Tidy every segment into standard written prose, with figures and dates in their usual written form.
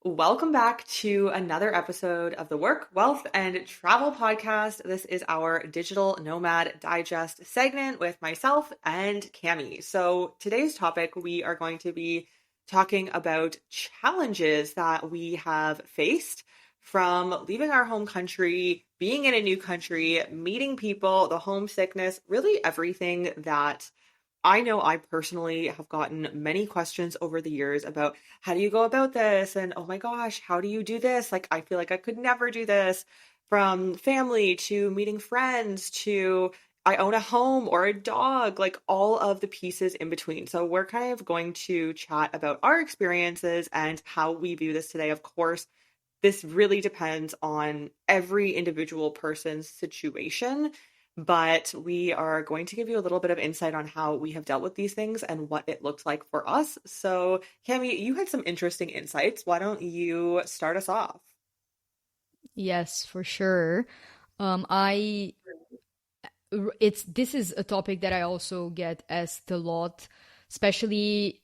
Welcome back to another episode of the Work, Wealth, and Travel Podcast. This is our Digital Nomad Digest segment with myself and Cami. So, today's topic, we are going to be talking about challenges that we have faced from leaving our home country, being in a new country, meeting people, the homesickness, really everything that I know I personally have gotten many questions over the years about how do you go about this? And oh my gosh, how do you do this? Like, I feel like I could never do this. From family to meeting friends to I own a home or a dog, like all of the pieces in between. So, we're kind of going to chat about our experiences and how we view this today. Of course, this really depends on every individual person's situation, but we are going to give you a little bit of insight on how we have dealt with these things and what it looked like for us. So, Cami, you had some interesting insights. Why don't you start us off? Yes, for sure. I it's this is a topic that I also get asked a lot, especially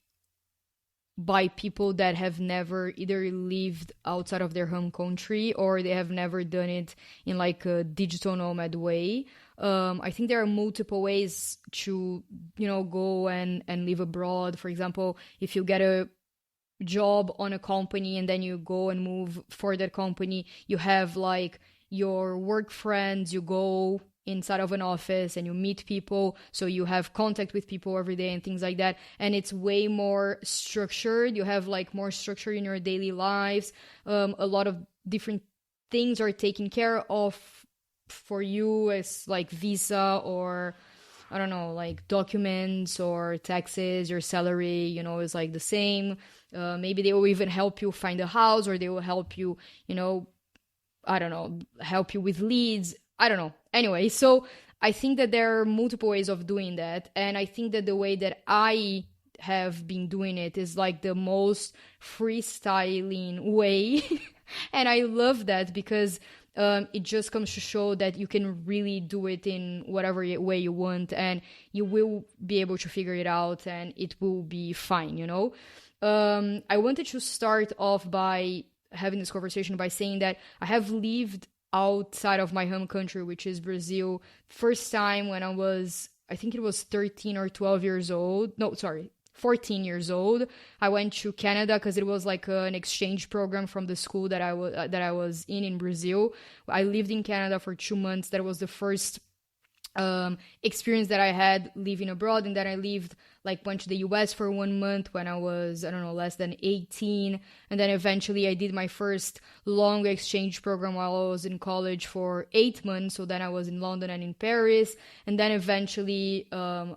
by people that have never either lived outside of their home country or they have never done it in like a digital nomad way. I think there are multiple ways to, go and live abroad. For example, if you get a job on a company and then you go and move for that company, you have like your work friends, you go inside of an office and you meet people, so you have contact with people every day and things like that, and it's way more structured. You have like more structure in your daily lives. A lot of different things are taken care of for you, as like visa or I don't know, like documents or taxes, your salary, is like the same. Maybe they will even help you find a house, or they will help you, I don't know, help you with leads. I don't know. Anyway, so I think that there are multiple ways of doing that. And I think that the way that I have been doing it is like the most freestyling way. And I love that because it just comes to show that you can really do it in whatever way you want, and you will be able to figure it out and it will be fine. I wanted to start off by having this conversation by saying that I have lived outside of my home country, which is Brazil. First time when I think it was 13 or 12 years old. No, sorry, 14 years old. I went to Canada because it was like an exchange program from the school that I was in Brazil. I lived in Canada for 2 months. That was the first experience that I had living abroad. And then I went to the US for 1 month when I was, I don't know, less than 18. And then eventually I did my first long exchange program while I was in college for 8 months. So then I was in London and in Paris. And then eventually I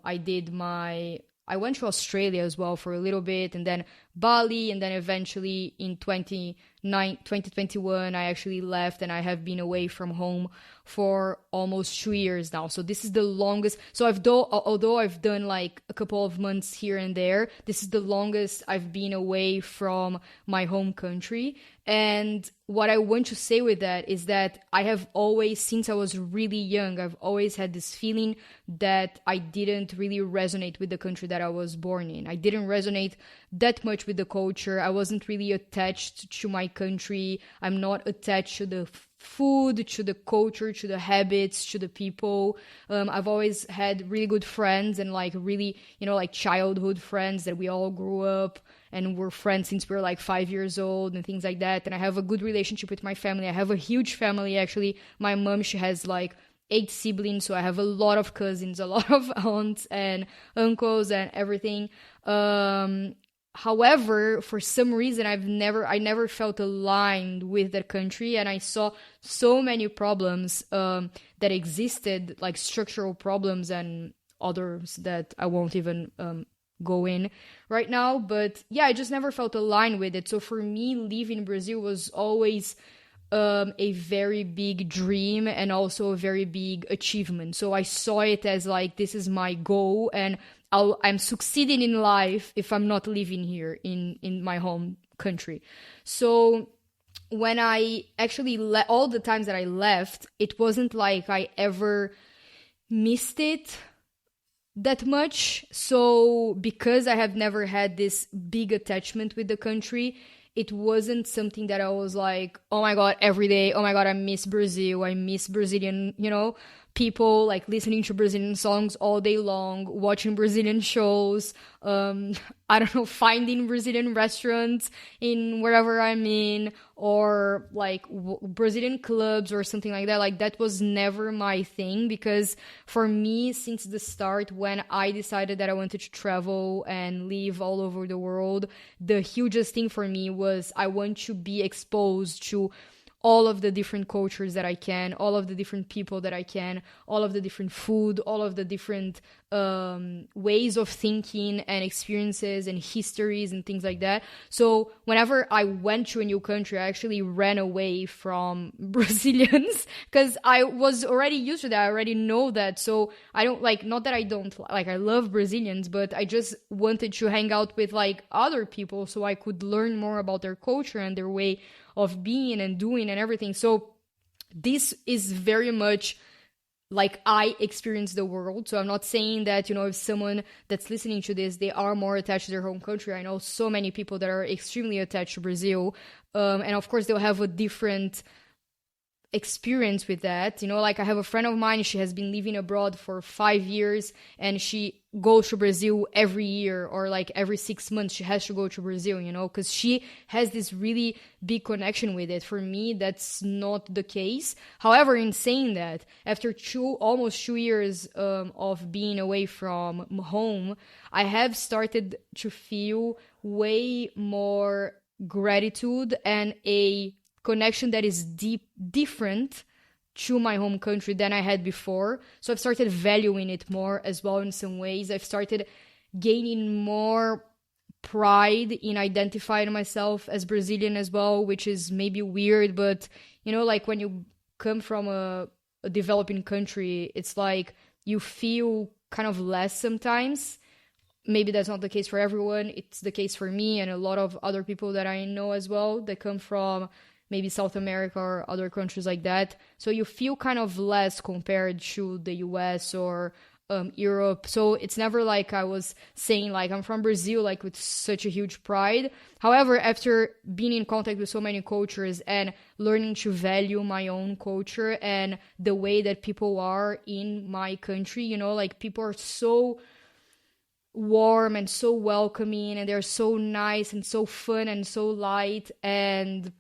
went to Australia as well for a little bit, and then Bali, and then eventually in 2021, I actually left, and I have been away from home for almost 2 years now. So this is the longest. So although I've done like a couple of months here and there, this is the longest I've been away from my home country. And what I want to say with that is that I have always, since I was really young, I've always had this feeling that I didn't really resonate with the country that I was born in. I didn't resonate that much with the culture. I wasn't really attached to my country. I'm not attached to the food, to the culture, to the habits, to the people. I've always had really good friends and like really, like childhood friends that we all grew up and we're friends since we were like 5 years old and things like that. And I have a good relationship with my family. I have a huge family, actually. My mom, she has like 8 siblings, so I have a lot of cousins, a lot of aunts and uncles and everything. However, for some reason, I never felt aligned with that country, and I saw so many problems that existed, like structural problems and others that I won't even go in right now. But yeah, I just never felt aligned with it. So for me, leaving Brazil was always a very big dream and also a very big achievement. So I saw it as like, this is my goal, and I'm succeeding in life if I'm not living here in my home country. So when I actually all the times that I left, it wasn't like I ever missed it that much. So because I have never had this big attachment with the country, it wasn't something that I was like, oh my God, every day, oh my God, I miss Brazil, I miss Brazilian, people, like listening to Brazilian songs all day long, watching Brazilian shows, I don't know, finding Brazilian restaurants in wherever I'm in, or like Brazilian clubs or something like that. Like that was never my thing, because for me, since the start, when I decided that I wanted to travel and live all over the world, the hugest thing for me was I want to be exposed to all of the different cultures that I can, all of the different people that I can, all of the different food, all of the different ways of thinking and experiences and histories and things like that. So whenever I went to a new country, I actually ran away from Brazilians because I was already used to that. I already know that. So I don't like, not that I don't like, I love Brazilians, but I just wanted to hang out with like other people so I could learn more about their culture and their way of being and doing and everything. So this is very much like I experience the world. So I'm not saying that, if someone that's listening to this, they are more attached to their home country. I know so many people that are extremely attached to Brazil. And of course, they'll have a different experience with that. Like I have a friend of mine, she has been living abroad for 5 years, and she goes to Brazil every year, or like every 6 months she has to go to Brazil, because she has this really big connection with it. For me, that's not the case. However, in saying that, after almost 2 years of being away from home, I have started to feel way more gratitude and a connection that is different to my home country than I had before. So I've started valuing it more as well in some ways. I've started gaining more pride in identifying myself as Brazilian as well, which is maybe weird, but like when you come from a developing country, it's like you feel kind of less sometimes. Maybe that's not the case for everyone. It's the case for me and a lot of other people that I know as well that come from maybe South America or other countries like that. So you feel kind of less compared to the US or Europe. So it's never like I was saying like I'm from Brazil like with such a huge pride. However, after being in contact with so many cultures and learning to value my own culture and the way that people are in my country, like people are so warm and so welcoming, and they're so nice and so fun and so light. And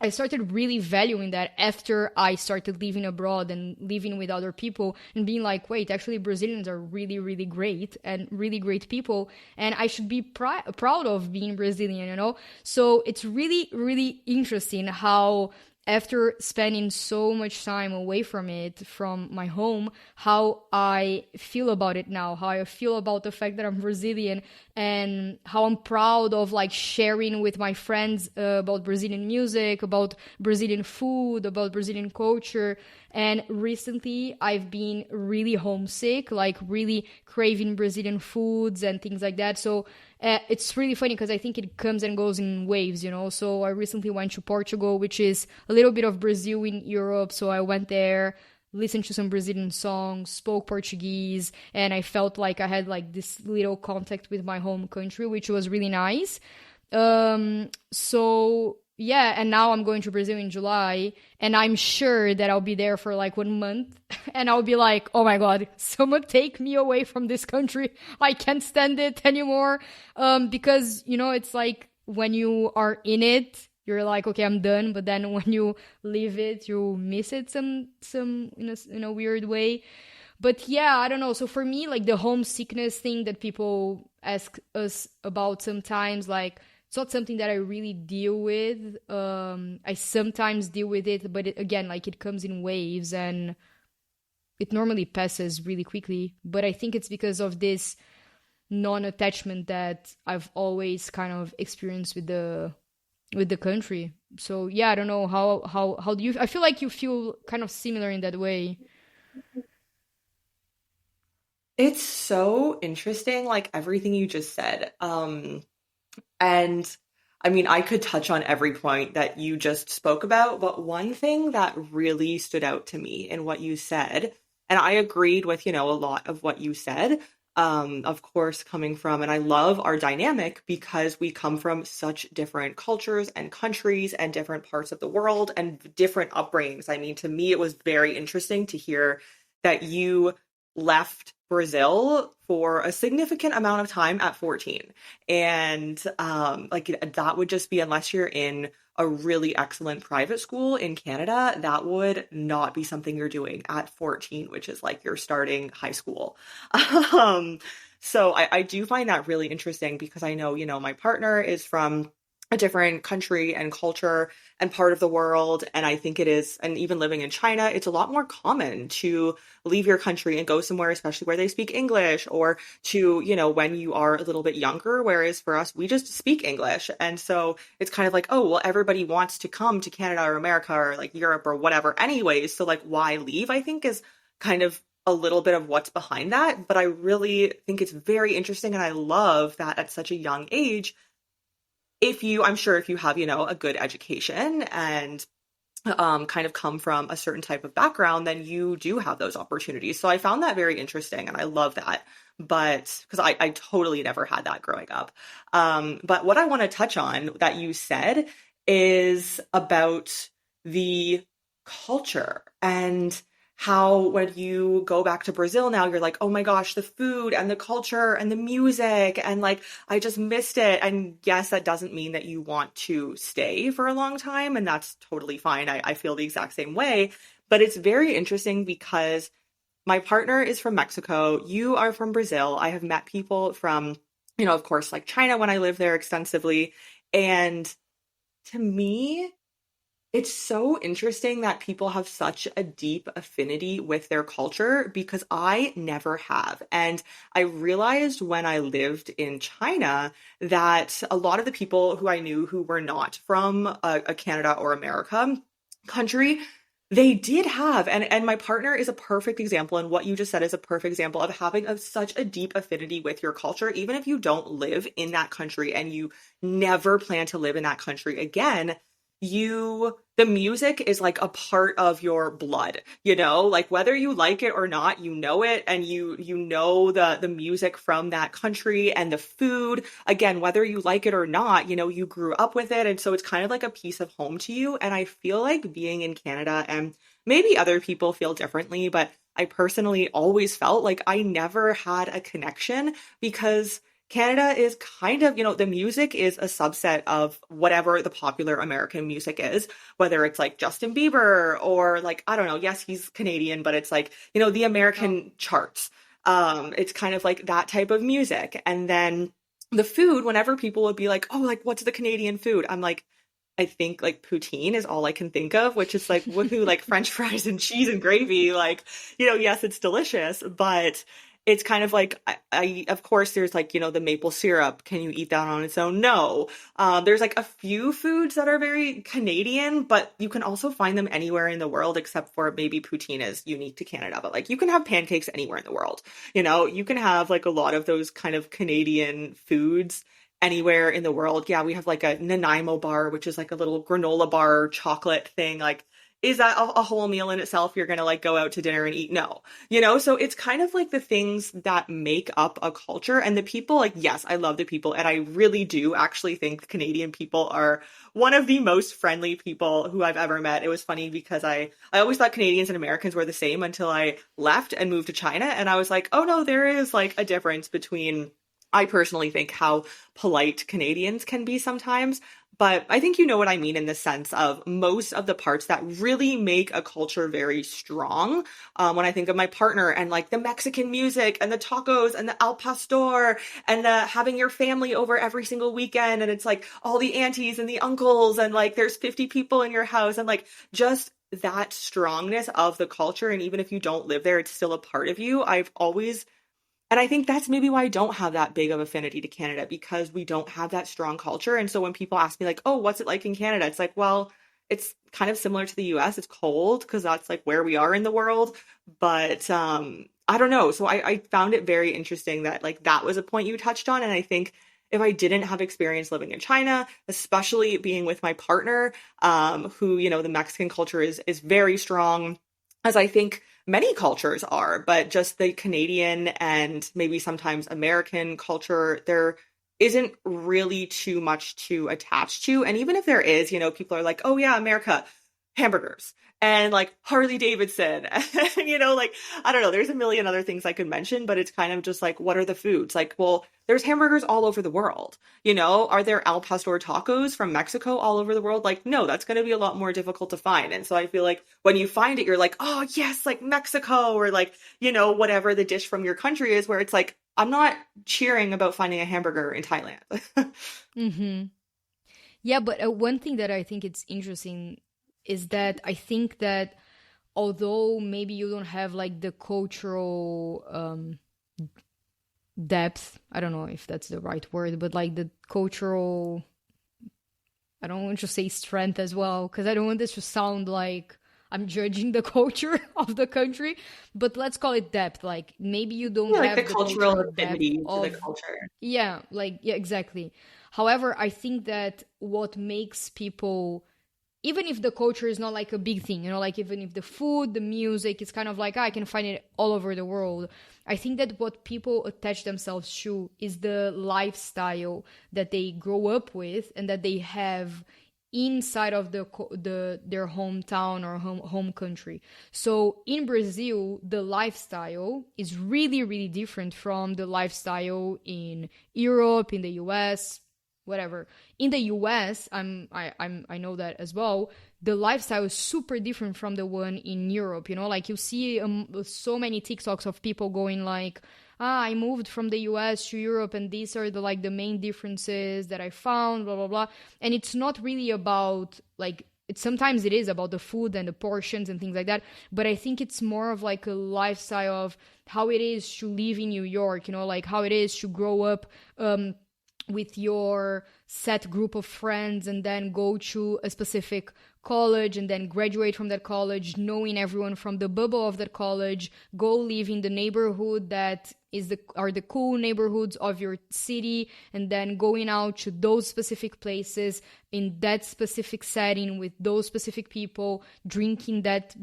I started really valuing that after I started living abroad and living with other people and being like, wait, actually Brazilians are really, really great and really great people. And I should be proud of being Brazilian. So it's really, really interesting how after spending so much time away from it, from my home, how I feel about it now, how I feel about the fact that I'm Brazilian, and how I'm proud of like sharing with my friends about Brazilian music, about Brazilian food, about Brazilian culture. And recently I've been really homesick, like really craving Brazilian foods and things like that. So it's really funny because I think it comes and goes in waves, So I recently went to Portugal, which is a little bit of Brazil in Europe. So I went there, listened to some Brazilian songs, spoke Portuguese, and I felt like I had like this little contact with my home country, which was really nice. So yeah, and now I'm going to Brazil in July, and I'm sure that I'll be there for like 1 month, and I'll be like, oh my God, someone take me away from this country. I can't stand it anymore. Because, it's like when you are in it, you're like, okay, I'm done. But then when you leave it, you miss it some in a weird way. But yeah, I don't know. So for me, like the homesickness thing that people ask us about sometimes, like, it's not something that I really deal with. I sometimes deal with it, but again, like it comes in waves and it normally passes really quickly. But I think it's because of this non-attachment that I've always kind of experienced with the country. So yeah, I don't know how do you? I feel like you feel kind of similar in that way. It's so interesting, like everything you just said. And I mean, I could touch on every point that you just spoke about, but one thing that really stood out to me in what you said, and I agreed with, a lot of what you said, of course, coming from, and I love our dynamic because we come from such different cultures and countries and different parts of the world and different upbringings. I mean, to me, it was very interesting to hear that you left Brazil for a significant amount of time at 14. And like that would just be, unless you're in a really excellent private school in Canada, that would not be something you're doing at 14, which is like you're starting high school. Um, so I do find that really interesting because I know, my partner is from a different country and culture and part of the world. And I think it is, and even living in China, it's a lot more common to leave your country and go somewhere, especially where they speak English, or to, when you are a little bit younger. Whereas for us, we just speak English. And so it's kind of like, oh, well, everybody wants to come to Canada or America or like Europe or whatever, anyways. So, like, why leave? I think is kind of a little bit of what's behind that. But I really think it's very interesting. And I love that at such a young age, I'm sure if you have, a good education and kind of come from a certain type of background, then you do have those opportunities. So I found that very interesting and I love that. But because I totally never had that growing up. But what I want to touch on that you said is about the culture and how when you go back to Brazil now, you're like, oh my gosh, the food and the culture and the music, and like, I just missed it. And yes, that doesn't mean that you want to stay for a long time, and that's totally fine. I feel the exact same way. But it's very interesting because my partner is from Mexico. You are from Brazil. I have met people from, of course, like China when I lived there extensively. And to me, it's so interesting that people have such a deep affinity with their culture because I never have. And I realized when I lived in China that a lot of the people who I knew who were not from a Canada or America country, they did have, and my partner is a perfect example, and what you just said is a perfect example of having such a deep affinity with your culture, even if you don't live in that country and you never plan to live in that country again. The music is like a part of your blood, like whether you like it or not, it, and you know the music from that country and the food, again, whether you like it or not, you grew up with it. And so it's kind of like a piece of home to you. And I feel like being in Canada, and maybe other people feel differently, but I personally always felt like I never had a connection because Canada is kind of, the music is a subset of whatever the popular American music is, whether it's like Justin Bieber or like, I don't know, yes, he's Canadian, but it's like, the American charts. It's kind of like that type of music. And then the food, whenever people would be like, oh, like, what's the Canadian food? I'm like, I think like poutine is all I can think of, which is like, woohoo, like French fries and cheese and gravy. Like, yes, it's delicious, but it's kind of like, of course, there's like, the maple syrup. Can you eat that on its own? No. There's like a few foods that are very Canadian, but you can also find them anywhere in the world except for maybe poutine is unique to Canada. But like you can have pancakes anywhere in the world. You can have like a lot of those kind of Canadian foods anywhere in the world. Yeah, we have like a Nanaimo bar, which is like a little granola bar chocolate thing. Like, is that a whole meal in itself? You're going to like go out to dinner and eat? No, so it's kind of like the things that make up a culture and the people. Like, yes, I love the people. And I really do actually think Canadian people are one of the most friendly people who I've ever met. It was funny because I always thought Canadians and Americans were the same until I left and moved to China. And I was like, oh no, there is like a difference between, I personally think, how polite Canadians can be sometimes. But I think you know what I mean in the sense of most of the parts that really make a culture very strong. When I think of my partner and like the Mexican music and the tacos and the al pastor and the having your family over every single weekend. And it's like all the aunties and the uncles and like there's 50 people in your house and like just that strongness of the culture. And even if you don't live there, it's still a part of you. And I think that's maybe why I don't have that big of affinity to Canada because we don't have that strong culture. And so when people ask me like, oh, what's it like in Canada? It's like, well, it's kind of similar to the US. It's cold because that's like where we are in the world. But I don't know. So I found it very interesting that like that was a point you touched on. And I think if I didn't have experience living in China, especially being with my partner, who, the Mexican culture is very strong, as I think many cultures are, but just the Canadian and maybe sometimes American culture, there isn't really too much to attach to. And even if there is, people are like, oh yeah, America, hamburgers and like Harley Davidson. And, like, I don't know, there's a million other things I could mention, but it's kind of just like, what are the foods? Like, well, there's hamburgers all over the world. Are there al pastor tacos from Mexico all over the world? Like, no, that's going to be a lot more difficult to find. And so I feel like when you find it, you're like, oh, yes, like Mexico or like, whatever the dish from your country is, where it's like, I'm not cheering about finding a hamburger in Thailand. Mm-hmm. Yeah, but one thing that I think it's interesting is that I think that although maybe you don't have like the cultural depth, I don't know if that's the right word, but like the cultural, I don't want to say strength as well, because I don't want this to sound like I'm judging the culture of the country, but let's call it depth. Like maybe you don't Yeah, like the have the cultural cultural depth affinity to the of, culture. yeah, like, yeah, exactly. However, I think that what makes people, even if the culture is not like a big thing, like even if the food, the music, it's kind of like, I can find it all over the world. I think that what people attach themselves to is the lifestyle that they grow up with and that they have inside of their hometown or home country. So in Brazil, the lifestyle is really, really different from the lifestyle in Europe, in the US, whatever. In the US, I know that as well. The lifestyle is super different from the one in Europe. Like you see so many TikToks of people going like, I moved from the US to Europe, and these are the main differences that I found, blah blah blah. And it's not really about like, sometimes it is about the food and the portions and things like that, but I think it's more of like a lifestyle of how it is to live in New York, like how it is to grow up with your set group of friends and then go to a specific college and then graduate from that college, knowing everyone from the bubble of that college, go live in the neighborhood that are the cool neighborhoods of your city, and then going out to those specific places in that specific setting with those specific people, drinking that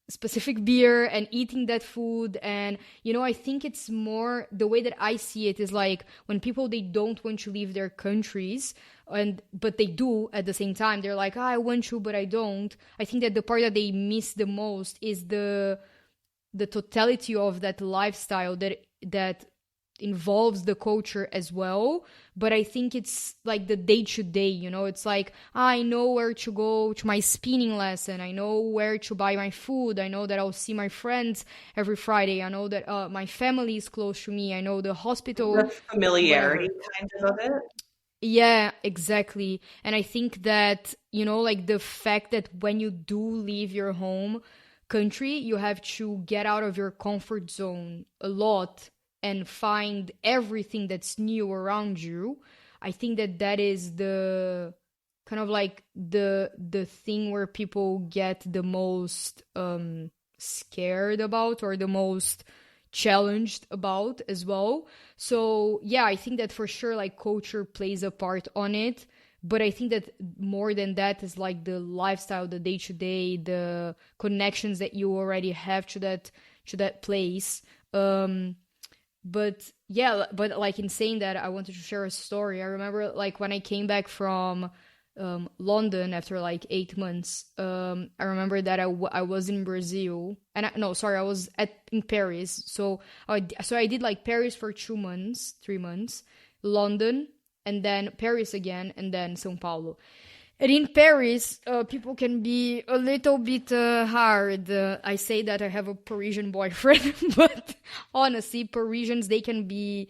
specific beer and eating that food. And I think it's more, the way that I see it is like when people, they don't want to leave their countries, but they do at the same time. They're like, I want to, but I don't. I think that the part that they miss the most is the totality of that lifestyle that involves the culture as well. But I think it's like the day to day, it's like, I know where to go to my spinning lesson, I know where to buy my food, I know that I'll see my friends every Friday, I know that my family is close to me, I know the hospital, The familiarity whatever. kind of it. Yeah, exactly. And I think that, like the fact that when you do leave your home country, you have to get out of your comfort zone a lot and find everything that's new around you. I think that is the kind of like the thing where people get the most scared about, or the most challenged about as well. So yeah, I think that for sure like culture plays a part on it, but I think that more than that is like the lifestyle, the day to day, the connections that you already have to that place. But yeah, but like in saying that, I wanted to share a story. I remember like when I came back from London after like 8 months. I remember that I was in Brazil, and no, sorry, I was in Paris. So I did like Paris for 2 months, 3 months, London, and then Paris again, and then São Paulo. And in Paris, people can be a little bit hard. I say that I have a Parisian boyfriend, but honestly, Parisians, they can be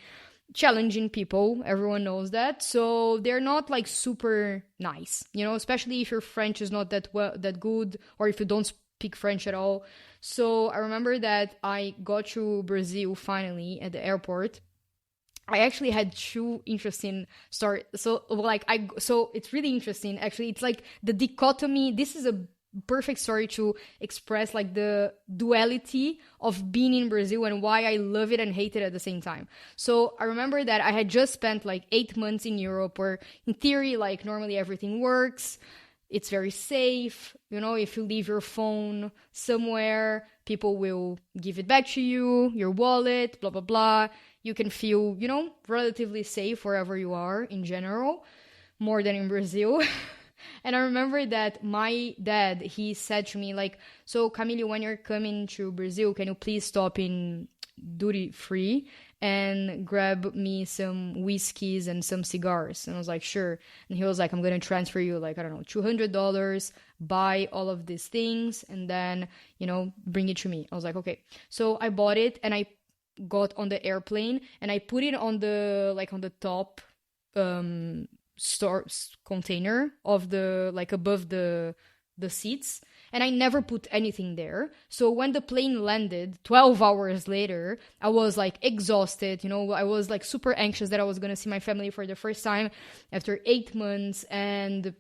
challenging people. Everyone knows that. So they're not like super nice, especially if your French is not that good, or if you don't speak French at all. So I remember that I got to Brazil finally at the airport. I actually had two interesting stories. So it's really interesting. Actually, it's like the dichotomy. This is a perfect story to express like the duality of being in Brazil and why I love it and hate it at the same time. So I remember that I had just spent like 8 months in Europe, where in theory, like normally everything works. it's very safe. You know, if you leave your phone somewhere, people will give it back to you, your wallet, blah, blah, blah. You can feel, you know, relatively safe wherever you are in general, more than in Brazil. And I remember that my dad, he said to me, like, so Camille, when you're coming to Brazil, can you please stop in duty free and grab me some whiskeys and some cigars? And I was like, sure. And he was like, I'm going to transfer you, like, I don't know, $200, buy all of these things, and then, you know, bring it to me. I was like, okay. So I bought it and I got on the airplane and I put it on the, like, on the top, store container of the, like, above the seats, and I never put anything there. So when the plane landed 12 hours later, I was like exhausted, you know, I was like super anxious that I was gonna see my family for the first time after 8 months, and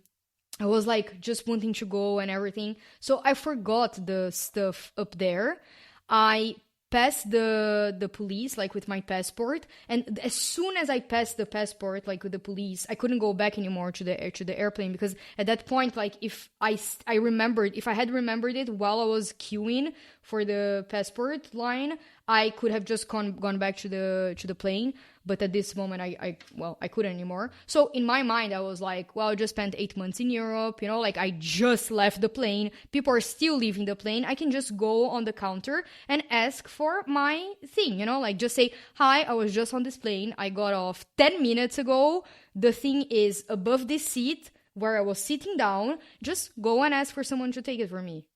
I was like just wanting to go and everything. So I forgot the stuff up there. I passed the police, like, with my passport, and as soon as I passed the passport, like, with the police, I couldn't go back anymore to the airplane, because at that point, like, if I had remembered it while I was queuing for the passport line, I could have just gone back to the plane. But at this moment, I couldn't anymore. So in my mind, I was like, well, I just spent 8 months in Europe, you know, like, I just left the plane. People are still leaving the plane. I can just go on the counter and ask for my thing, you know, like, just say, hi, I was just on this plane. I got off 10 minutes ago. The thing is above this seat where I was sitting down. Just go and ask for someone to take it for me.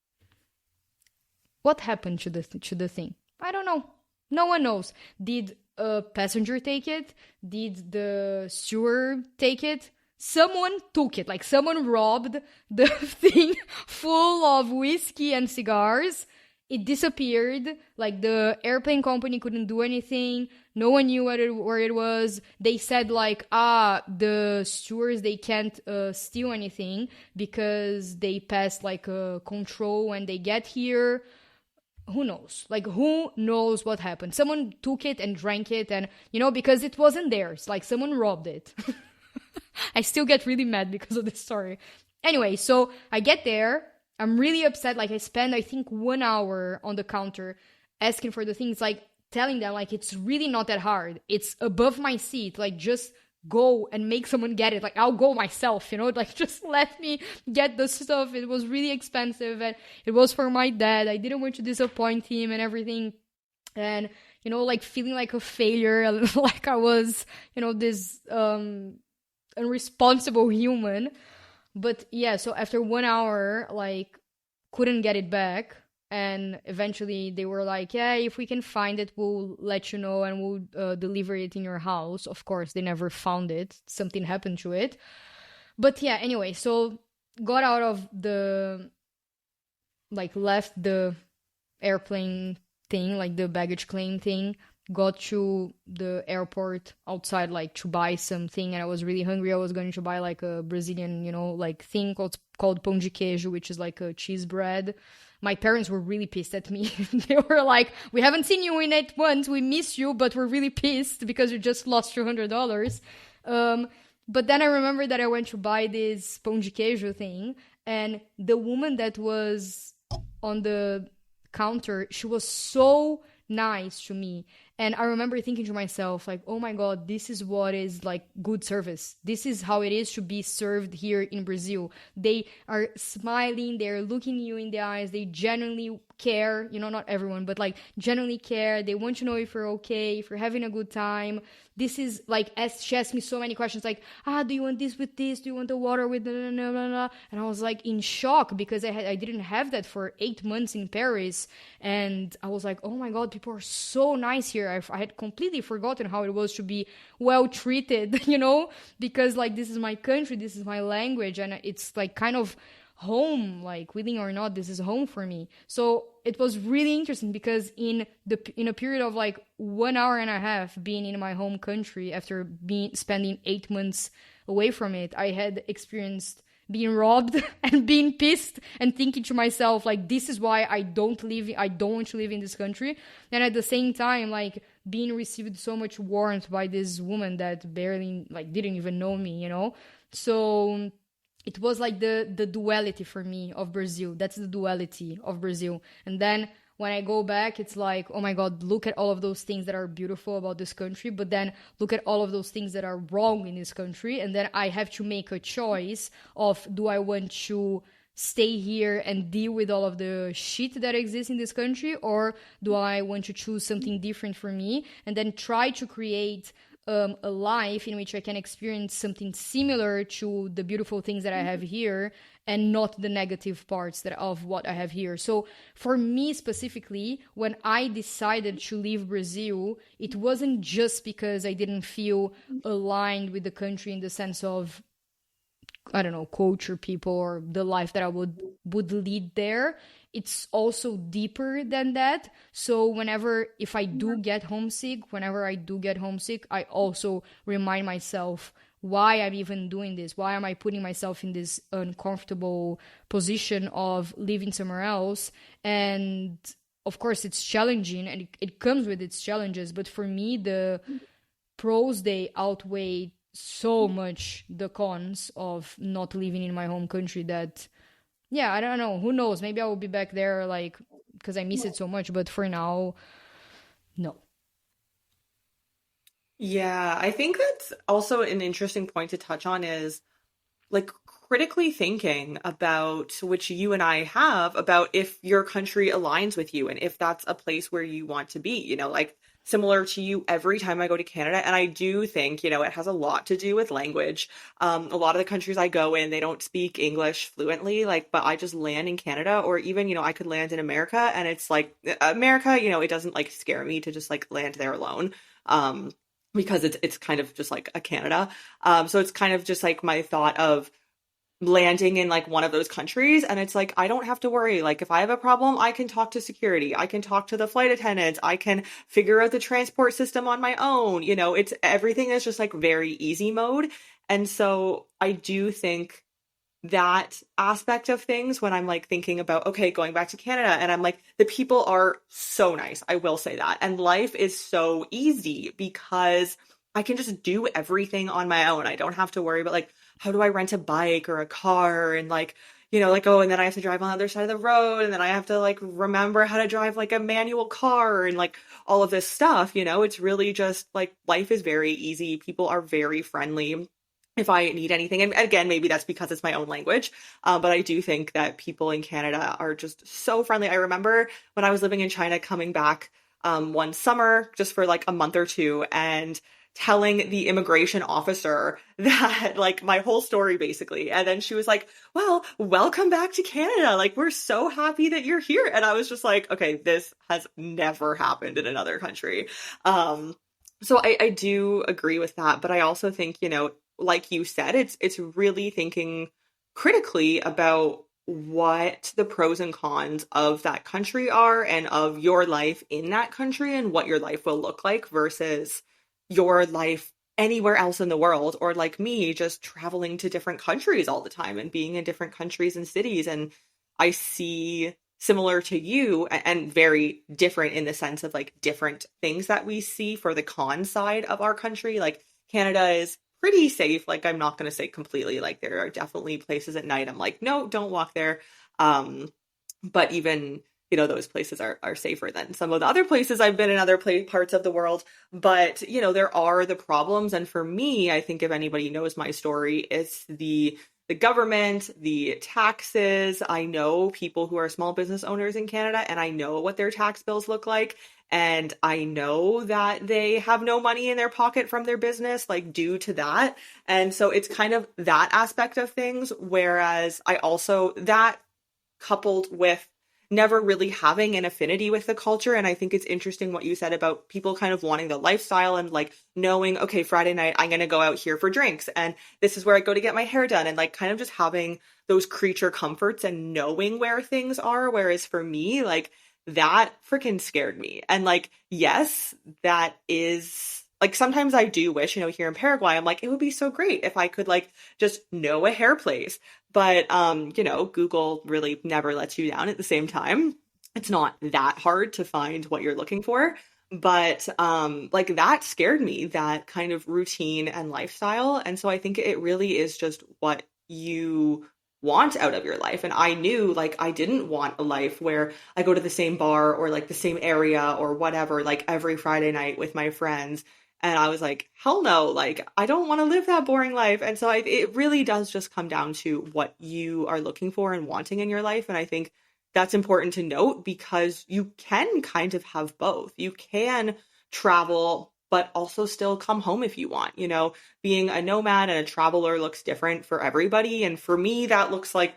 What happened to the thing? I don't know. No one knows. Did a passenger take it? Did the steward take it? Someone took it. Like, someone robbed the thing full of whiskey and cigars. It disappeared. Like, the airplane company couldn't do anything. No one knew where it was. They said, like, the stewards, they can't steal anything because they passed, like, a control when they get here. Who knows? Like, who knows what happened? Someone took it and drank it, and, you know, because it wasn't theirs. Like, someone robbed it. I still get really mad because of this story. Anyway, so I get there. I'm really upset. Like, I spend, I think, 1 hour on the counter asking for the things, like, telling them, like, it's really not that hard. It's above my seat. Like, just go and make someone get it. Like, I'll go myself, you know, like, just let me get the stuff. It was really expensive, and it was for my dad. I didn't want to disappoint him and everything. And, you know, like, feeling like a failure, like I was, you know, this irresponsible human. But yeah, so after 1 hour, like, couldn't get it back. And eventually they were like, yeah, if we can find it, we'll let you know and we'll deliver it in your house. Of course, they never found it. Something happened to it. But yeah, anyway, so got out of the, like, left the airplane thing, like the baggage claim thing, got to the airport outside, like, to buy something. And I was really hungry. I was going to buy, like, a Brazilian, you know, like, thing called pão de queijo, which is like a cheese bread. My parents were really pissed at me. They were like, we haven't seen you in 8 months. We miss you, but we're really pissed because you just lost $200. But then I remember that I went to buy this pão de queijo thing, and the woman that was on the counter, she was so nice to me. And I remember thinking to myself, like, oh my God, this is what is, like, good service. This is how it is to be served here in Brazil. They are smiling, they're looking you in the eyes, they genuinely care, you know, not everyone, but, like, genuinely care. They want to know if you're okay, if you're having a good time. This is, like, she asked me so many questions, like, do you want this with this? Do you want the water with blah, blah, blah, blah? And I was, like, in shock because I didn't have that for 8 months in Paris. And I was like, oh my God, people are so nice here. I had completely forgotten how it was to be well treated, you know, because, like, this is my country, this is my language, and it's, like, kind of home, like, willing or not, this is home for me. So it was really interesting because in a period of, like, 1 hour and a half being in my home country after spending 8 months away from it, I had experienced being robbed and being pissed and thinking to myself, like, this is why I don't want to live in this country. And at the same time, like, being received so much warmth by this woman that barely, like, didn't even know me, you know? So it was like the duality for me of Brazil. That's the duality of Brazil. And then when I go back, it's like, oh my God, look at all of those things that are beautiful about this country, but then look at all of those things that are wrong in this country. And then I have to make a choice of, do I want to stay here and deal with all of the shit that exists in this country, or do I want to choose something different for me and then try to create a life in which I can experience something similar to the beautiful things that I have here and not the negative parts that of what I have here. So for me specifically, when I decided to leave Brazil, it wasn't just because I didn't feel aligned with the country in the sense of, I don't know, culture, people, or the life that I would lead there. It's also deeper than that. So whenever I do get homesick, I also remind myself why I'm even doing this. Why am I putting myself in this uncomfortable position of living somewhere else? And of course, it's challenging, and it comes with its challenges. But for me, the pros, they outweigh so much the cons of not living in my home country that, yeah, I don't know, who knows, maybe I will be back there, like, because I miss it so much, but for now, no. Yeah, I think that's also an interesting point to touch on is like critically thinking about which you and I have about if your country aligns with you and if that's a place where you want to be, like similar to you every time I go to Canada. And I do think, it has a lot to do with language. A lot of the countries I go in, they don't speak English fluently, like, but I just land in Canada or even, I could land in America and it's like America, it doesn't like scare me to just like land there alone. Um, because it's kind of just like a Canada. So it's kind of just like my thought of landing in like one of those countries and it's like I don't have to worry. Like if I have a problem, I can talk to security, I can talk to the flight attendants, I can figure out the transport system on my own. It's everything is just like very easy mode. And so I do think that aspect of things when I'm like thinking about, okay, going back to Canada, and I'm like, the people are so nice. I will say that. And life is so easy because I can just do everything on my own. I don't have to worry about like, how do I rent a bike or a car? And like, like, oh, and then I have to drive on the other side of the road. And then I have to like remember how to drive like a manual car and like all of this stuff. It's really just like life is very easy. People are very friendly if I need anything. And again, maybe that's because it's my own language. But I do think that people in Canada are just so friendly. I remember when I was living in China coming back one summer just for like a month or two and telling the immigration officer that like my whole story basically. And then she was like, well, welcome back to Canada. Like, we're so happy that you're here. And I was just like, okay, this has never happened in another country. So I do agree with that. But I also think, like you said, it's really thinking critically about what the pros and cons of that country are and of your life in that country and what your life will look like versus your life anywhere else in the world, or like me, just traveling to different countries all the time and being in different countries and cities. And I see similar to you and very different in the sense of like different things that we see for the con side of our country. Like Canada is pretty safe. Like I'm not going to say completely, like there are definitely places at night I'm like, no, don't walk there. But even, those places are safer than some of the other places I've been in other parts of the world. But, there are the problems. And for me, I think if anybody knows my story, it's the government, the taxes. I know people who are small business owners in Canada and I know what their tax bills look like. And I know that they have no money in their pocket from their business, like due to that. And so it's kind of that aspect of things. Whereas I also, that coupled with never really having an affinity with the culture. And I think it's interesting what you said about people kind of wanting the lifestyle and like knowing, okay, Friday night, I'm going to go out here for drinks. And this is where I go to get my hair done. And like kind of just having those creature comforts and knowing where things are. Whereas for me, like that freaking scared me. And like, yes, that is like, sometimes I do wish, here in Paraguay, I'm like, it would be so great if I could like just know a hair place. But, Google really never lets you down at the same time. It's not that hard to find what you're looking for. But, like that scared me, that kind of routine and lifestyle. And so I think it really is just what you want out of your life. And I knew like I didn't want a life where I go to the same bar or like the same area or whatever, like every Friday night with my friends. And I was like, hell no, like I don't want to live that boring life. And so it really does just come down to what you are looking for and wanting in your life. And I think that's important to note because you can kind of have both. You can travel, but also still come home if you want. You know, being a nomad and a traveler looks different for everybody. And for me, that looks like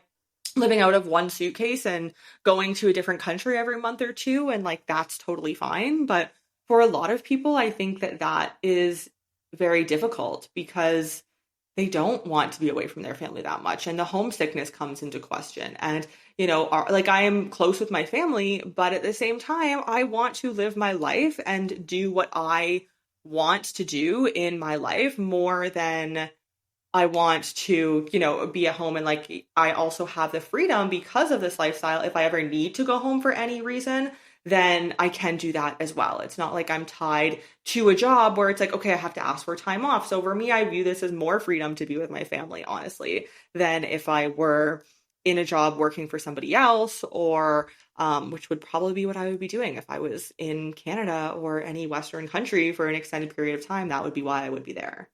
living out of one suitcase and going to a different country every month or two. And like, that's totally fine. But for a lot of people, I think that that is very difficult because they don't want to be away from their family that much. And the homesickness comes into question. And, you know, like I am close with my family, but at the same time, I want to live my life and do what I want to do in my life more than I want to, you know, be at home. And like, I also have the freedom because of this lifestyle. If I ever need to go home for any reason, then I can do that as well. It's not like I'm tied to a job where it's like, okay, I have to ask for time off. So for me, I view this as more freedom to be with my family, honestly, than if I were in a job working for somebody else or which would probably be what I would be doing if I was in Canada or any Western country for an extended period of time. That would be why I would be there.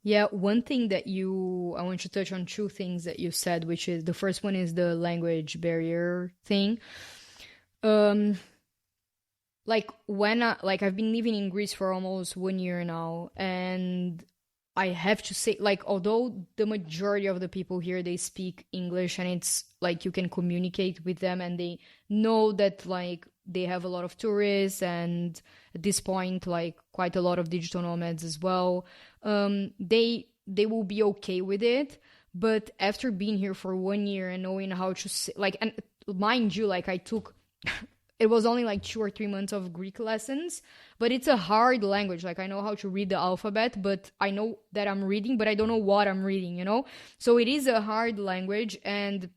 Yeah, one thing that I want to touch on two things that you said, which is the first one is the language barrier thing. Um, like like I've been living in Greece for almost 1 year now, and I have to say, like, although the majority of the people here they speak English and it's like you can communicate with them and they know that like they have a lot of tourists and at this point like quite a lot of digital nomads as well. They will be okay with it, but after being here for 1 year and knowing how to say, like, and mind you, like I took it was only like 2 or 3 months of Greek lessons, but it's a hard language. Like I know how to read the alphabet, but I know that I'm reading, but I don't know what I'm reading, you know? So it is a hard language, and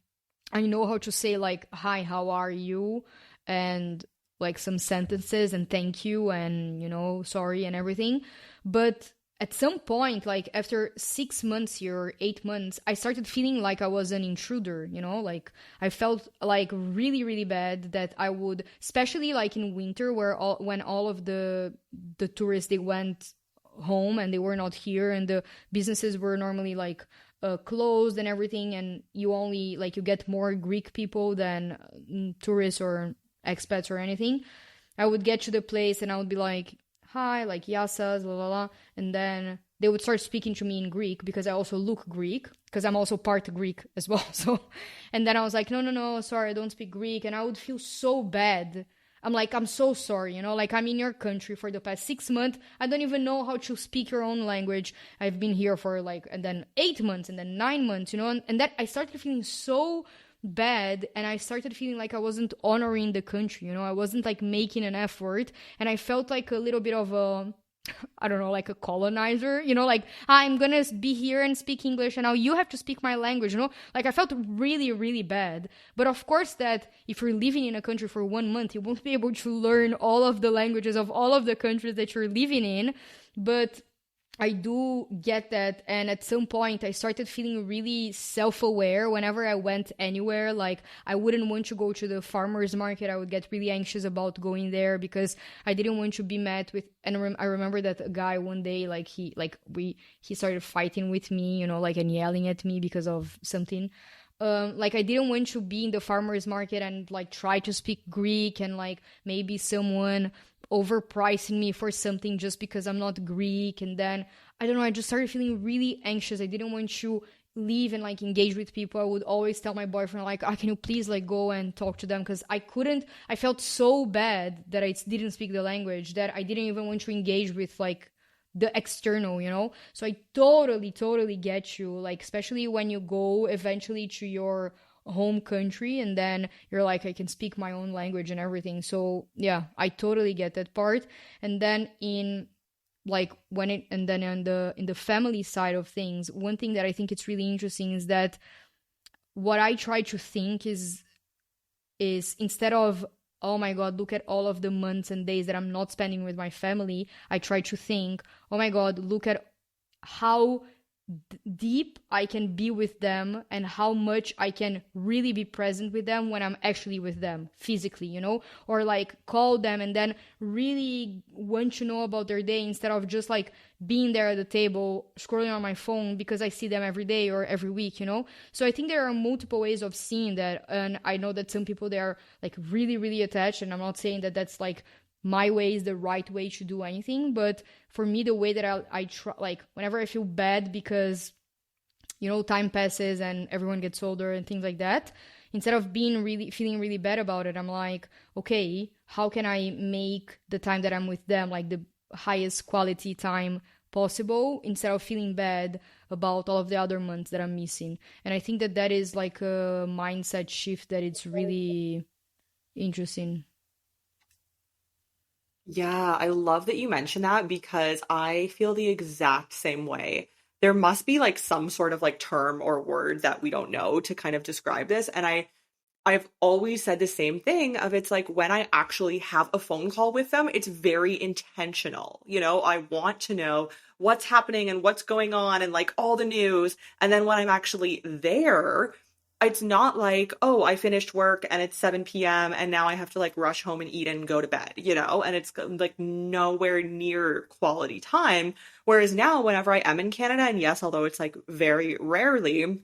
I know how to say like, hi, how are you? And like some sentences and thank you and, you know, sorry and everything. But at some point, like after 6 months here, or 8 months, I started feeling like I was an intruder, you know, like I felt like really, really bad that I would, especially like in winter when all of the tourists, they went home and they were not here and the businesses were normally like closed and everything, and you only like you get more Greek people than tourists or expats or anything. I would get to the place and I would be like, hi, like yasas, la la la, and then they would start speaking to me in Greek because I also look Greek because I'm also part Greek as well. So, and then I was like, no, no, no, sorry, I don't speak Greek, and I would feel so bad. I'm like, I'm so sorry, you know, like I'm in your country for the past 6 months. I don't even know how to speak your own language. I've been here for like, and then 8 months and then 9 months, you know, and that I started feeling so bad, and I started feeling like I wasn't honoring the country, you know, I wasn't like making an effort, and I felt like a little bit of a, I don't know, like a colonizer, you know, like I'm gonna be here and speak English and now you have to speak my language, you know, like I felt really, really bad. But of course that if you're living in a country for 1 month, you won't be able to learn all of the languages of all of the countries that you're living in. But I do get that. And at some point, I started feeling really self aware whenever I went anywhere. Like, I wouldn't want to go to the farmer's market. I would get really anxious about going there because I didn't want to be met with. And I remember that a guy one day, like, he started fighting with me, you know, like, and yelling at me because of something. Like I didn't want to be in the farmer's market and like try to speak Greek and like maybe someone overpricing me for something just because I'm not Greek. And then I don't know, I just started feeling really anxious. I didn't want to leave and like engage with people. I would always tell my boyfriend like, can you please like go and talk to them, because I felt so bad that I didn't speak the language that I didn't even want to engage with like the external, you know? So I totally get you, like, especially when you go eventually to your home country and then you're like, I can speak my own language and everything. So yeah, I totally get that part. And then in like when it and then in the family side of things, one thing that I think it's really interesting is that what I try to think is instead of, oh my God, look at all of the months and days that I'm not spending with my family, I try to think, oh my God, look at how deep I can be with them and how much I can really be present with them when I'm actually with them physically, or like call them and then really want to know about their day instead of just like being there at the table scrolling on my phone because I see them every day or every week. So I think there are multiple ways of seeing that. And I know that some people, they are like really, really attached. And I'm not saying that that's like my way is the right way to do anything, but for me, the way that I try, like whenever I feel bad because time passes and everyone gets older and things like that, instead of being really feeling really bad about it, I'm like, okay, how can I make the time that I'm with them like the highest quality time possible instead of feeling bad about all of the other months that I'm missing? And I think that that is like a mindset shift that it's really interesting. Yeah, I love that you mentioned that because I feel the exact same way. There must be like some sort of like term or word that we don't know to kind of describe this. And I've always said the same thing of it's like when I actually have a phone call with them, it's very intentional. I want to know what's happening and what's going on and like all the news. And then when I'm actually there, it's not like, oh, I finished work and it's 7 p.m. and now I have to like rush home and eat and go to bed. And it's like nowhere near quality time. Whereas now, whenever I am in Canada, and yes, although it's like very rarely,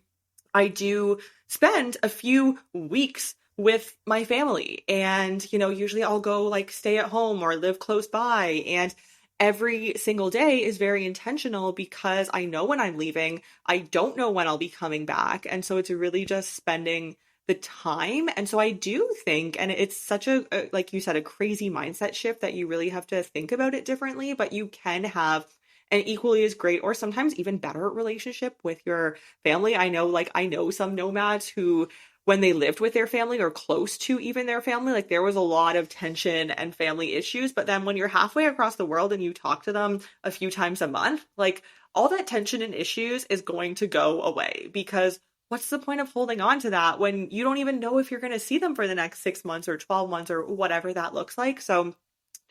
I do spend a few weeks with my family. And, usually I'll go like stay at home or live close by. And every single day is very intentional because I know when I'm leaving, I don't know when I'll be coming back. And so it's really just spending the time. And so I do think, and it's such like you said, a crazy mindset shift that you really have to think about it differently, but you can have an equally as great or sometimes even better relationship with your family. I know some nomads who, when they lived with their family or close to even their family, like there was a lot of tension and family issues. But then when you're halfway across the world and you talk to them a few times a month, like all that tension and issues is going to go away because what's the point of holding on to that when you don't even know if you're going to see them for the next 6 months or 12 months or whatever that looks like? So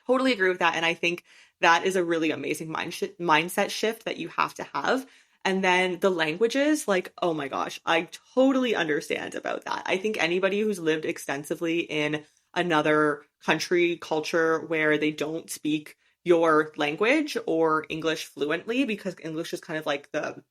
totally agree with that. And I think that is a really amazing mindset shift that you have to have. And then the languages, like, oh my gosh, I totally understand about that. I think anybody who's lived extensively in another country, culture where they don't speak your language or English fluently, because English is kind of like the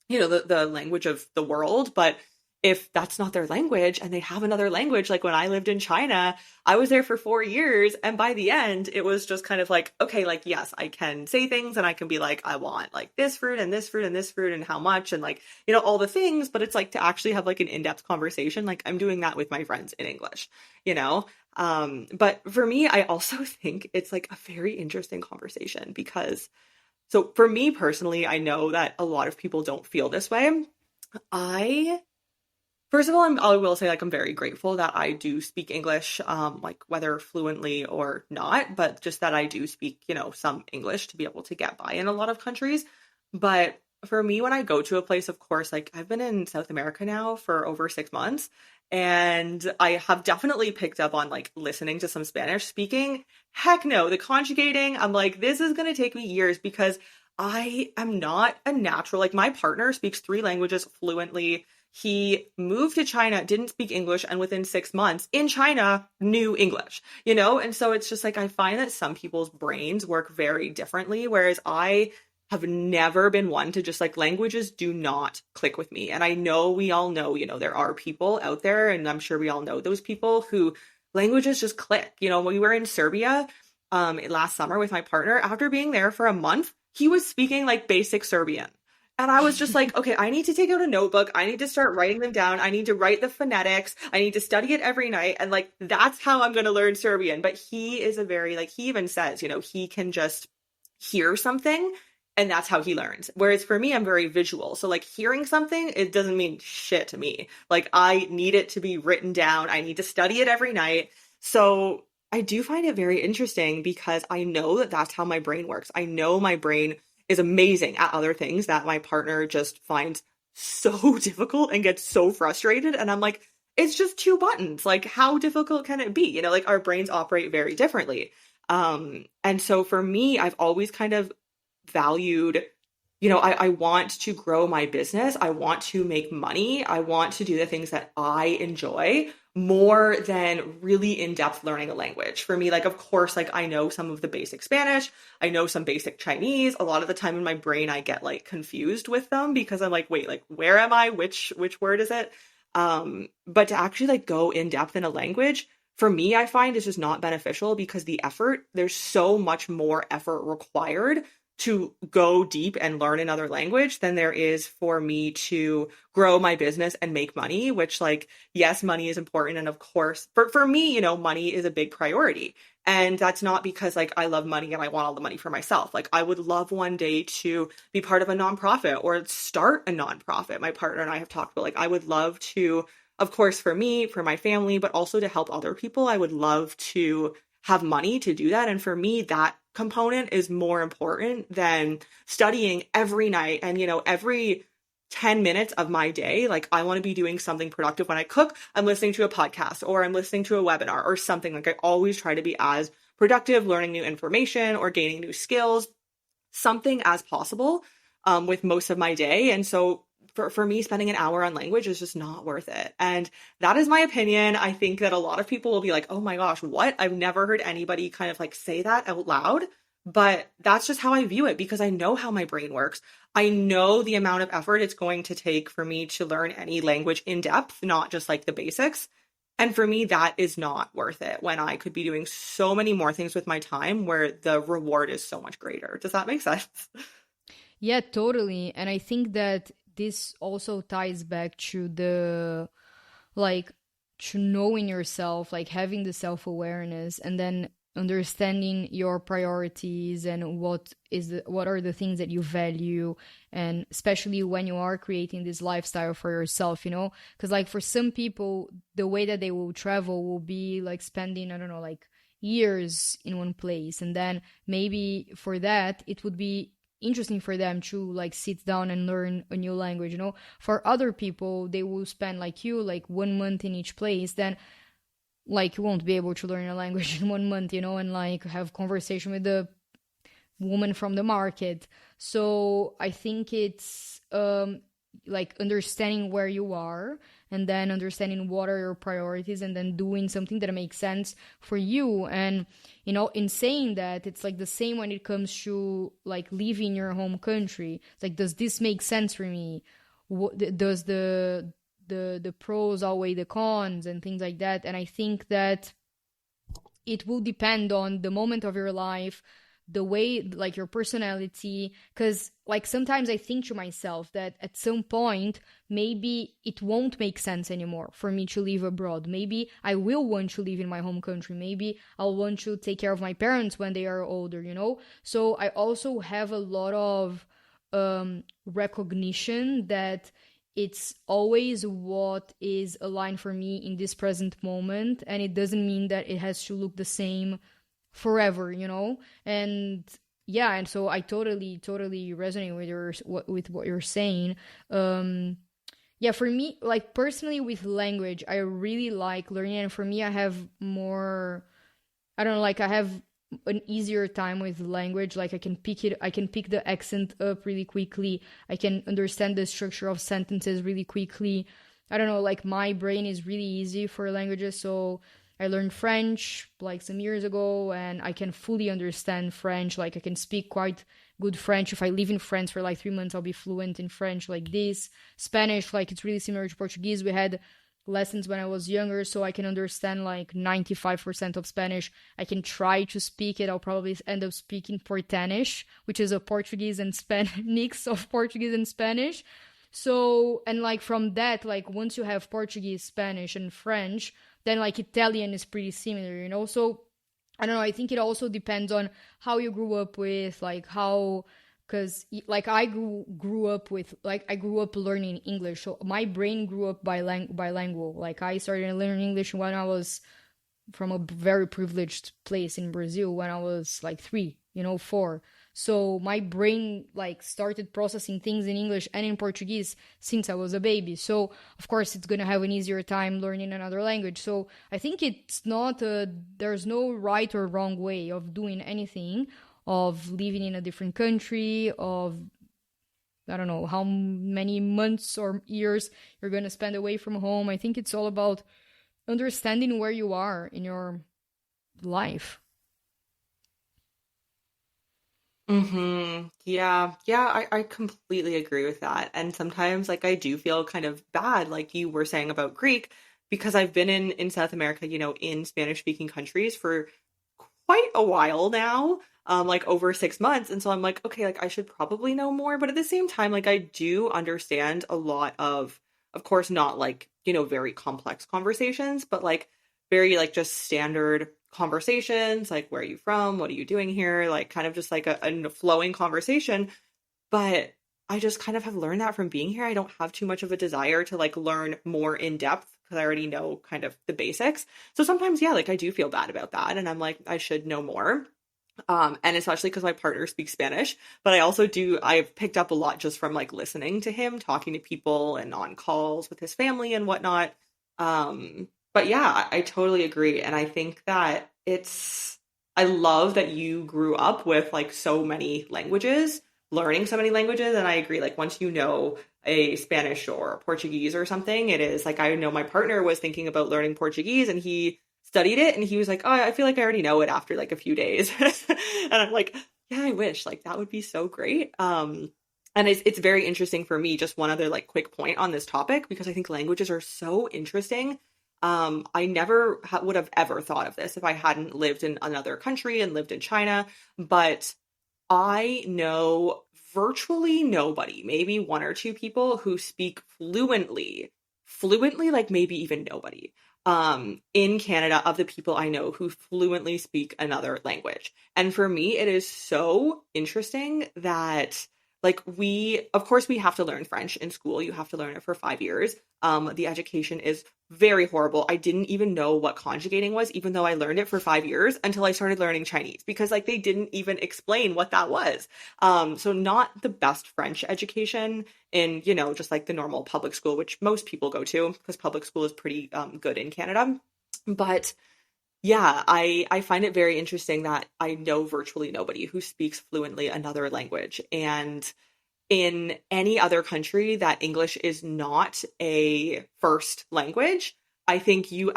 language of the world. But if that's not their language and they have another language, like when I lived in China, I was there for 4 years. And by the end, it was just kind of like, okay, like, yes, I can say things and I can be like, I want like this fruit and this fruit and this fruit and how much and like, all the things. But it's like to actually have like an in-depth conversation. Like I'm doing that with my friends in English, you know? But for me, I also think it's like a very interesting conversation because so for me personally, I know that a lot of people don't feel this way. I First of all, I will say like I'm very grateful that I do speak English, like whether fluently or not, but just that I do speak, some English to be able to get by in a lot of countries. But for me, when I go to a place, of course, like I've been in South America now for over 6 months, and I have definitely picked up on like listening to some Spanish speaking. Heck no, the conjugating, I'm like, this is gonna take me years because I am not a natural. Like my partner speaks three languages fluently. He moved to China, didn't speak English, and within 6 months in China knew English. And so it's just like I find that some people's brains work very differently, whereas I have never been one to just like languages do not click with me. And I know we all know, there are people out there, and I'm sure we all know those people who languages just click. When we were in Serbia last summer with my partner, after being there for a month, he was speaking like basic Serbian. And I was just like, okay, I need to take out a notebook. I need to start writing them down. I need to write the phonetics. I need to study it every night. And like, that's how I'm going to learn Serbian. But he is a very, like, he even says, he can just hear something and that's how he learns. Whereas for me, I'm very visual. So like hearing something, it doesn't mean shit to me. Like I need it to be written down. I need to study it every night. So I do find it very interesting because I know that that's how my brain works. I know my brain is amazing at other things that my partner just finds so difficult and gets so frustrated. And I'm like, it's just two buttons. Like, how difficult can it be? Like our brains operate very differently. And so for me, I've always kind of valued I want to grow my business. I want to make money. I want to do the things that I enjoy more than really in-depth learning a language. For me, like, of course, like I know some of the basic Spanish, I know some basic Chinese. A lot of the time in my brain, I get like confused with them because I'm like, wait, like, where am I? Which word is it? But to actually like go in depth in a language, for me, I find is just not beneficial because there's so much more effort required to go deep and learn another language than there is for me to grow my business and make money, which like, yes, money is important. And of course, for me, money is a big priority. And that's not because like I love money and I want all the money for myself. Like I would love one day to be part of a nonprofit or start a nonprofit. My partner and I have talked about like I would love to, of course, for me, for my family, but also to help other people. I would love to have money to do that. And for me, that component is more important than studying every night and, every 10 minutes of my day. Like, I want to be doing something productive when I cook. I'm listening to a podcast or I'm listening to a webinar or something. Like, I always try to be as productive, learning new information or gaining new skills, something as possible with most of my day. And so for me, spending an hour on language is just not worth it. And that is my opinion. I think that a lot of people will be like, oh my gosh, what? I've never heard anybody kind of like say that out loud. But that's just how I view it because I know how my brain works. I know the amount of effort it's going to take for me to learn any language in depth, not just like the basics. And for me, that is not worth it when I could be doing so many more things with my time where the reward is so much greater. Does that make sense? Yeah, totally. And I think that this also ties back to the like to knowing yourself, like having the self-awareness and then understanding your priorities and what are the things that you value, and especially when you are creating this lifestyle for yourself, because like for some people the way that they will travel will be like spending, I don't know, like years in one place, and then maybe for that it would be interesting for them to like sit down and learn a new language. For other people they will spend like you like 1 month in each place, then like you won't be able to learn a language in 1 month, and like have conversation with the woman from the market. So I think it's like understanding where you are and then understanding what are your priorities and then doing something that makes sense for you. And in saying that, it's like the same when it comes to like leaving your home country. It's like, does this make sense for me? Does the pros outweigh the cons and things like that? And I think that it will depend on the moment of your life, the way, like your personality. Because like sometimes I think to myself that at some point maybe it won't make sense anymore for me to live abroad. Maybe I will want to live in my home country. Maybe I'll want to take care of my parents when they are older. So I also have a lot of recognition that it's always what is aligned for me in this present moment, and it doesn't mean that it has to look the same forever. And yeah, and so I totally resonate with what you're saying. Yeah, for me, like personally with language, I really like learning, and for me I have more, I don't know, like I have an easier time with language. Like I can pick the accent up really quickly. I can understand the structure of sentences really quickly. I don't know, like my brain is really easy for languages. So I learned French like some years ago and I can fully understand French. Like I can speak quite good French. If I live in France for like 3 months, I'll be fluent in French like this. Spanish, like it's really similar to Portuguese. We had lessons when I was younger, so I can understand like 95% of Spanish. I can try to speak it. I'll probably end up speaking Portanish, which is a Portuguese and Spanish mix of Portuguese and Spanish. So, and like from that, like once you have Portuguese, Spanish, and French, then like Italian is pretty similar. So I don't know. I think it also depends on how you grew up with, like how, because like I grew up with, like I grew up learning English, so my brain grew up bilingual. Like I started learning English when I was from a very privileged place in Brazil when I was like 3, 4. So my brain like started processing things in English and in Portuguese since I was a baby. So of course it's gonna have an easier time learning another language. So I think it's not there's no right or wrong way of doing anything, of living in a different country, of I don't know how many months or years you're going to spend away from home. I think it's all about understanding where you are in your life. Yeah. Yeah, I completely agree with that. And sometimes like I do feel kind of bad, like you were saying about Greek, because I've been in South America, in Spanish speaking countries for quite a while now, like over 6 months. And so I'm like, okay, like I should probably know more. But at the same time, like I do understand a lot of course, not like, very complex conversations, but like very like just standard conversations, like where are you from? What are you doing here? Like kind of just like a flowing conversation. But I just kind of have learned that from being here. I don't have too much of a desire to like learn more in depth because I already know kind of the basics. So sometimes, yeah, like I do feel bad about that. And I'm like, I should know more. And especially because my partner speaks Spanish, but I've picked up a lot just from like listening to him, talking to people and on calls with his family and whatnot. But yeah, I totally agree. And I think that I love that you grew up with like so many languages, learning so many languages. And I agree, like once you know a Spanish or Portuguese or something, it is like I know my partner was thinking about learning Portuguese and he studied it and he was like, "Oh, I feel like I already know it after like a few days." And I'm like, "Yeah, I wish like that would be so great." And it's very interesting for me, just one other like quick point on this topic because I think languages are so interesting. I never would have ever thought of this if I hadn't lived in another country and lived in China, but I know virtually nobody, maybe one or two people who speak fluently, like maybe even nobody, in Canada of the people I know who fluently speak another language. And for me, it is so interesting that like of course, we have to learn French in school. You have to learn it for 5 years. The education is very horrible. I didn't even know what conjugating was, even though I learned it for 5 years until I started learning Chinese because like they didn't even explain what that was. So not the best French education in, just like the normal public school, which most people go to because public school is pretty good in Canada. But yeah, I find it very interesting that I know virtually nobody who speaks fluently another language. And in any other country that English is not a first language, I think you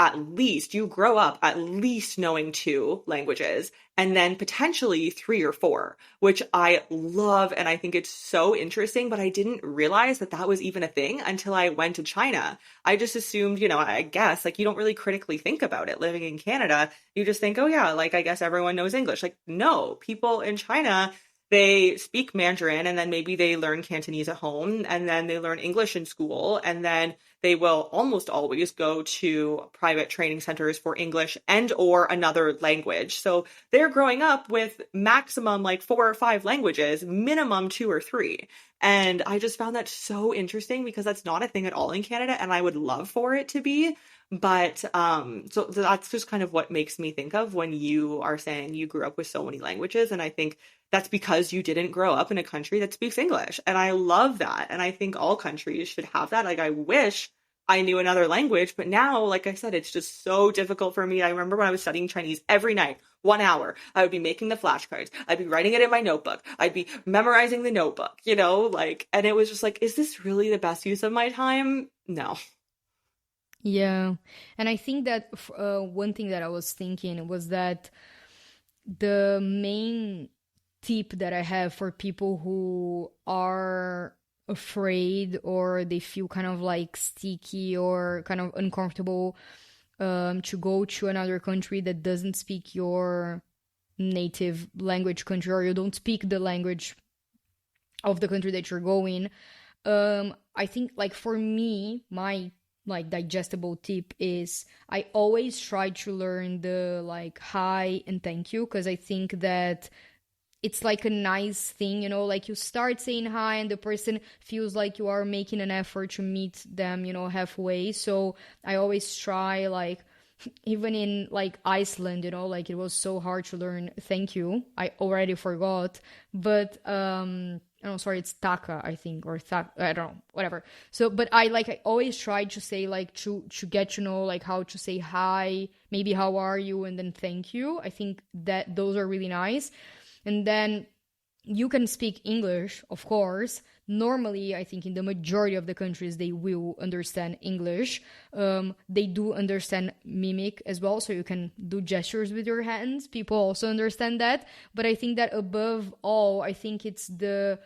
grow up at least knowing two languages and then potentially three or four, which I love. And I think it's so interesting, but I didn't realize that that was even a thing until I went to China. I just assumed, I guess like you don't really critically think about it living in Canada. You just think, oh yeah, like I guess everyone knows English. Like no, people in China, they speak Mandarin and then maybe they learn Cantonese at home and then they learn English in school and then they will almost always go to private training centers for English and or another language. So they're growing up with maximum like 4 or 5 languages, minimum two or three. And I just found that so interesting because that's not a thing at all in Canada and I would love for it to be. But so that's just kind of what makes me think of when you are saying you grew up with so many languages. And I think that's because you didn't grow up in a country that speaks English. And I love that. And I think all countries should have that. Like, I wish I knew another language, but now, like I said, it's just so difficult for me. I remember when I was studying Chinese every night, 1 hour, I would be making the flashcards. I'd be writing it in my notebook. I'd be memorizing the notebook, like, and it was just like, is this really the best use of my time? No. Yeah. And I think that one thing that I was thinking was that the main tip that I have for people who are afraid or they feel kind of like sticky or kind of uncomfortable to go to another country that doesn't speak your native language country or you don't speak the language of the country that you're going. I think like for me, my like digestible tip is I always try to learn the like hi and thank you because I think that it's like a nice thing, like you start saying hi and the person feels like you are making an effort to meet them, halfway. So I always try like even in like Iceland, like it was so hard to learn thank you. I already forgot, but oh, sorry, it's taka, I think, or I don't know, whatever. So, but I always try to say like to get to know like how to say hi, maybe how are you, and then thank you. I think that those are really nice. And then you can speak English, of course, normally, I think in the majority of the countries, they will understand English. They do understand mimic as well, so you can do gestures with your hands. People also understand that. But I think that above all, I think it's the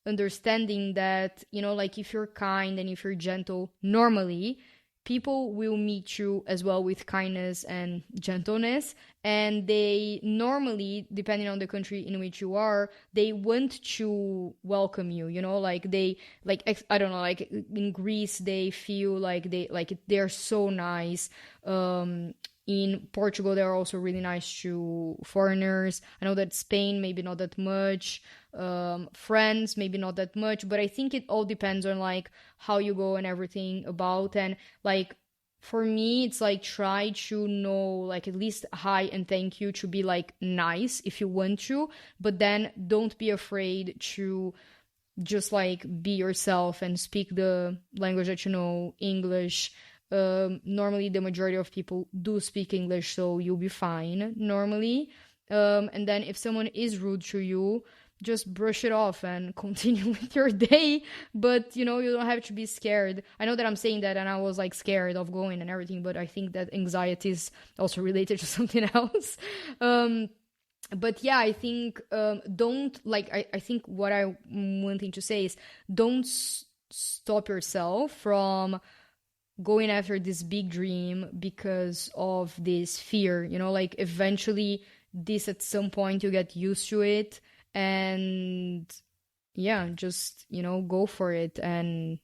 understanding that, like if you're kind and if you're gentle, normally people will meet you as well with kindness and gentleness, and they normally, depending on the country in which you are, they want to welcome you, like they, I don't know, like in Greece they feel like they're so nice. In Portugal they're also really nice to foreigners. I know that Spain maybe not that much, friends maybe not that much, but I think it all depends on like how you go and everything about. And like for me it's like try to know like at least hi and thank you to be like nice if you want to, but then don't be afraid to just like be yourself and speak the language that you know, English. Normally the majority of people do speak English, so you'll be fine normally. And then if someone is rude to you, just brush it off and continue with your day. But you don't have to be scared. I know that I'm saying that and I was like scared of going and everything, but I think that anxiety is also related to something else. But yeah, I think don't like I think what I'm wanting to say is don't stop yourself from going after this big dream because of this fear. Like eventually this at some point you get used to it, and yeah, just go for it. And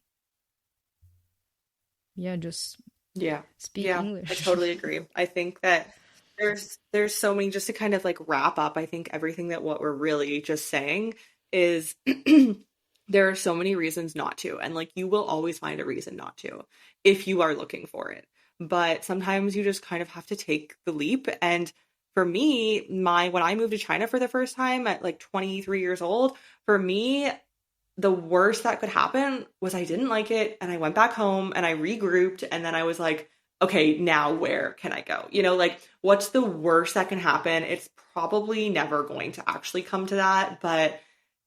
yeah, just Yeah. speak Yeah, I English. totally agree. I think that there's so many, just to kind of like wrap up, I think everything that what we're really just saying is there are so many reasons not to, and like you will always find a reason not to if you are looking for it. But sometimes you just kind of have to take the leap. And for me, my when I moved to China for the first time at like 23 years old, for me, the worst that could happen was I didn't like it and I went back home and I regrouped and then I was like, okay, now where can I go? Like what's the worst that can happen? It's probably never going to actually come to that, but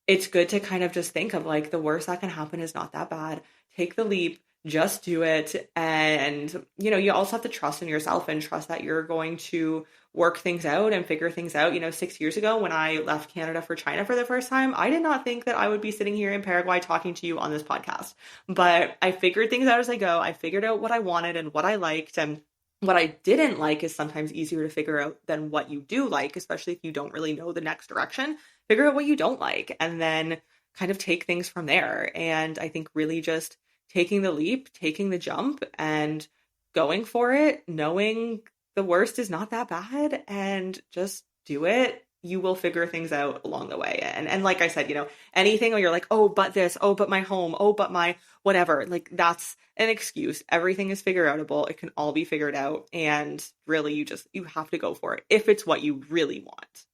it's good to kind of just think of like the worst that can happen is not that bad. Take the leap, just do it. And, you also have to trust in yourself and trust that you're going to work things out and figure things out. 6 years ago when I left Canada for China for the first time, I did not think that I would be sitting here in Paraguay talking to you on this podcast. But I figured things out as I go. I figured out what I wanted and what I liked. And what I didn't like is sometimes easier to figure out than what you do like, especially if you don't really know the next direction. Figure out what you don't like and then kind of take things from there. And I think really just taking the leap, taking the jump, and going for it, knowing the worst is not that bad, and just do it. You will figure things out along the way. And like I said, anything where you're like, oh, but this, oh, but my home, oh, but my whatever, like that's an excuse. Everything is figure outable. It can all be figured out. And really you have to go for it if it's what you really want.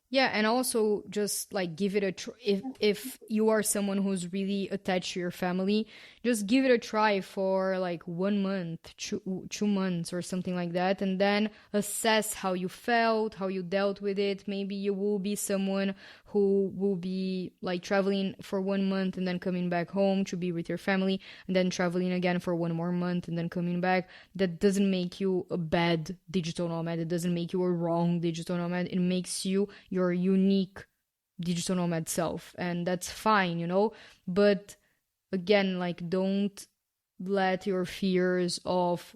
Yeah, and also just like give it a try. If you are someone who's really attached to your family, just give it a try for like 1 month, 2 months, or something like that, and then assess how you felt, how you dealt with it. Maybe you will be someone who will be like traveling for 1 month and then coming back home to be with your family, and then traveling again for one more month and then coming back. That doesn't make you a bad digital nomad. It doesn't make you a wrong digital nomad. It makes you your unique digital nomad self, and that's fine. But again, like don't let your fears of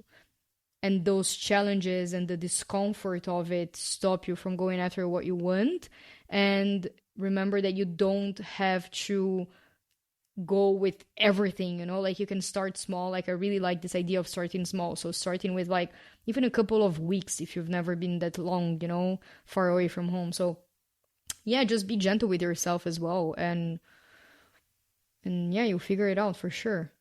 and those challenges and the discomfort of it stop you from going after what you want. And remember that you don't have to go with everything. Like you can start small. Like I really like this idea of starting small, so starting with like even a couple of weeks if you've never been that long far away from home. So yeah, just be gentle with yourself as well, and yeah, you'll figure it out for sure.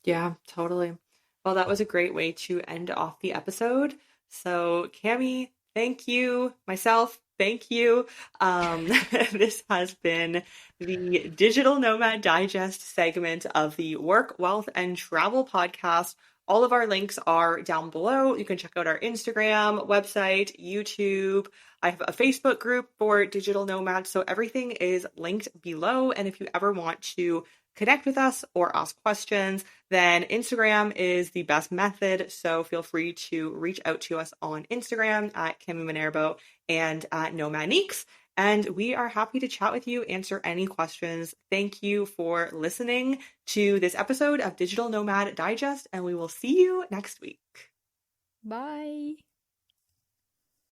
Yeah, totally. Well, that was a great way to end off the episode. So, Cami, thank you. Myself, Thank you. This has been the Digital Nomad Digest segment of the Work, Wealth, and Travel podcast. All of our links are down below. You can check out our Instagram, website, YouTube. I have a Facebook group for Digital Nomads. So everything is linked below. And if you ever want to connect with us or ask questions, then Instagram is the best method. So feel free to reach out to us on Instagram at Cami Minervo and at Nomad. And we are happy to chat with you, answer any questions. Thank you for listening to this episode of Digital Nomad Digest, and we will see you next week. Bye.